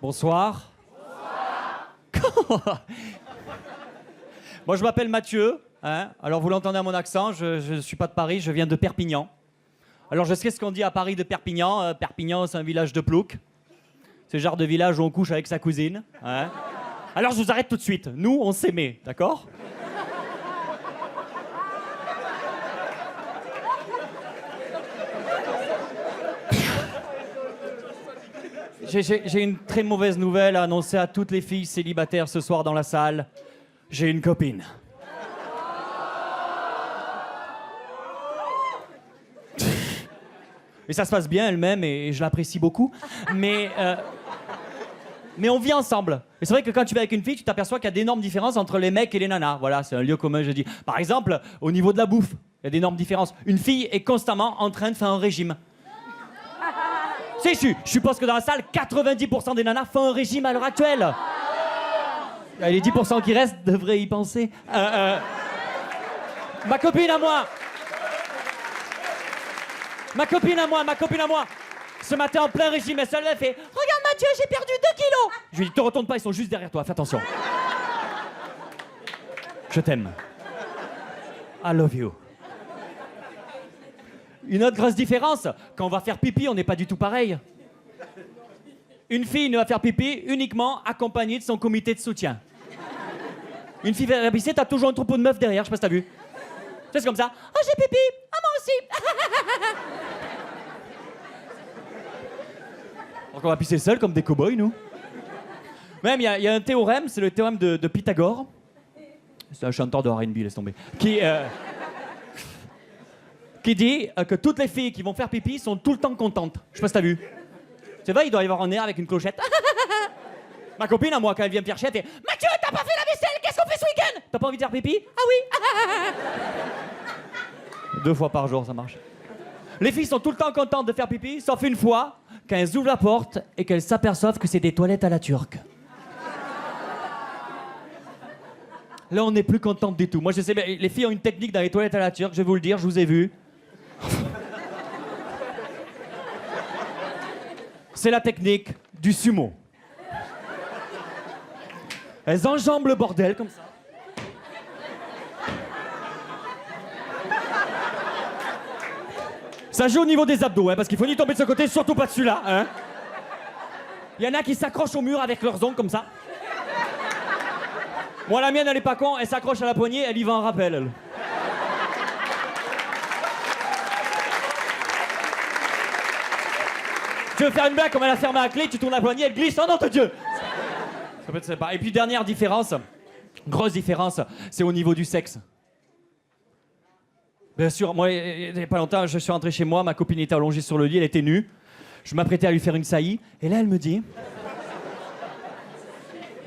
Bonsoir. Bonsoir. Moi, je m'appelle Mathieu. Hein. Alors, vous l'entendez à mon accent, je ne suis pas de Paris, je viens de Perpignan. Alors, je sais ce qu'on dit à Paris de Perpignan. Perpignan, c'est un village de plouc. C'est le genre de village où on couche avec sa cousine. Hein. Alors, je vous arrête tout de suite. Nous, on s'aimait, d'accord ? J'ai une très mauvaise nouvelle à annoncer à toutes les filles célibataires ce soir dans la salle. J'ai une copine. Et ça se passe bien, elle m'aime et je l'apprécie beaucoup. Mais on vit ensemble. Et c'est vrai que quand tu vas avec une fille, tu t'aperçois qu'il y a d'énormes différences entre les mecs et les nanas. Voilà, c'est un lieu commun, je dis. Par exemple, au niveau de la bouffe, il y a d'énormes différences. Une fille est constamment en train de faire un régime. Si, je suppose que dans la salle, 90% des nanas font un régime à l'heure actuelle. Et les 10% qui restent devraient y penser. Ma copine à moi. Ma copine à moi. Ce matin, en plein régime, elle se lève et fait « Regarde Mathieu, j'ai perdu 2 kilos !» Je lui dis « Te retourne pas, ils sont juste derrière toi, fais attention. » Je t'aime. I love you. Une autre grosse différence, quand on va faire pipi, on n'est pas du tout pareil. Une fille ne va faire pipi uniquement accompagnée de son comité de soutien. Une fille va faire pisser, t'as toujours un troupeau de meufs derrière, je sais pas si t'as vu. C'est comme ça. « Oh, j'ai pipi. Ah, moi aussi. » Donc on va pisser seul comme des cow-boys, nous. Même, il y a un théorème, c'est le théorème de Pythagore. C'est un chanteur de R&B, laisse tomber. Qui dit que toutes les filles qui vont faire pipi sont tout le temps contentes. Je sais pas si t'as vu. C'est vrai, il doit y avoir un air avec une clochette. Ma copine, à moi, quand elle vient me faire chier, elle fait « Mathieu, t'as pas fait la vaisselle, qu'est-ce qu'on fait ce week-end ?» T'as pas envie de faire pipi ? Ah oui. 2 fois par jour, ça marche. Les filles sont tout le temps contentes de faire pipi, sauf une fois, quand elles ouvrent la porte et qu'elles s'aperçoivent que c'est des toilettes à la turque. Là, on n'est plus contente du tout. Moi, je sais, les filles ont une technique dans les toilettes à la turque, je vais vous le dire, je vous ai vu. C'est la technique du sumo. Elles enjambent le bordel comme ça. Ça joue au niveau des abdos, hein, parce qu'il faut ni tomber de ce côté, surtout pas de celui-là. Hein. Il y en a qui s'accrochent au mur avec leurs ongles comme ça. Moi, la mienne, elle est pas con, elle s'accroche à la poignée, elle y va en rappel, elle. Tu veux faire une blague comme elle a fermé la clé, tu tournes la poignée, elle glisse, oh non, de Dieu. Ça peut être sympa. Et puis, dernière différence, grosse différence, c'est au niveau du sexe. Bien sûr, moi, il n'y a pas longtemps, je suis rentré chez moi, ma copine était allongée sur le lit, elle était nue. Je m'apprêtais à lui faire une saillie, et là, elle me dit...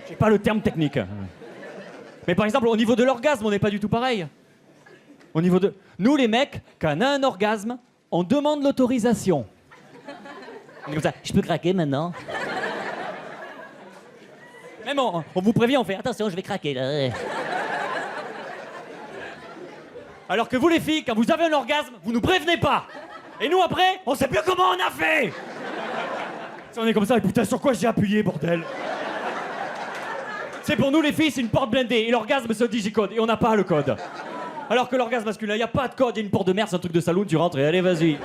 J'ai pas le terme technique. Mais par exemple, au niveau de l'orgasme, on n'est pas du tout pareil. Au niveau de... Nous, les mecs, quand on a un orgasme, on demande l'autorisation. On est comme ça, je peux craquer maintenant. Même on vous prévient, on fait attention, je vais craquer là. Alors que vous, les filles, quand vous avez un orgasme, vous nous prévenez pas. Et nous, après, on sait plus comment on a fait. Si on est comme ça, putain, sur quoi j'ai appuyé, bordel. C'est pour nous, les filles, c'est une porte blindée. Et l'orgasme, c'est un digicode. Et on n'a pas le code. Alors que l'orgasme masculin, il n'y a pas de code. Il y a une porte de merde, c'est un truc de saloon, tu rentres et allez, vas-y.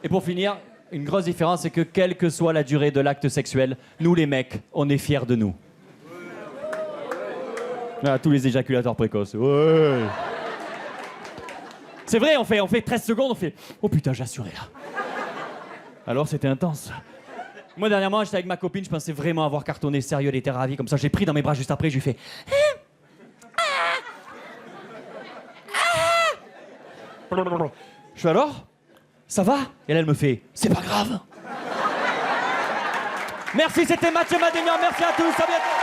Et pour finir, une grosse différence, c'est que quelle que soit la durée de l'acte sexuel, nous, les mecs, on est fiers de nous. Ah, tous les éjaculateurs précoces. Ouais. C'est vrai, on fait 13 secondes, on fait « Oh putain, j'ai assuré, là. » Alors, c'était intense. Moi, dernièrement, j'étais avec ma copine, je pensais vraiment avoir cartonné. Sérieux, elle était ravie. Comme ça, je l'ai pris dans mes bras juste après, je lui ai fait... Je fais alors ? Ça va ? Et là, elle me fait... C'est pas grave. Merci, c'était Mathieu Madénian. Merci à tous, à bientôt.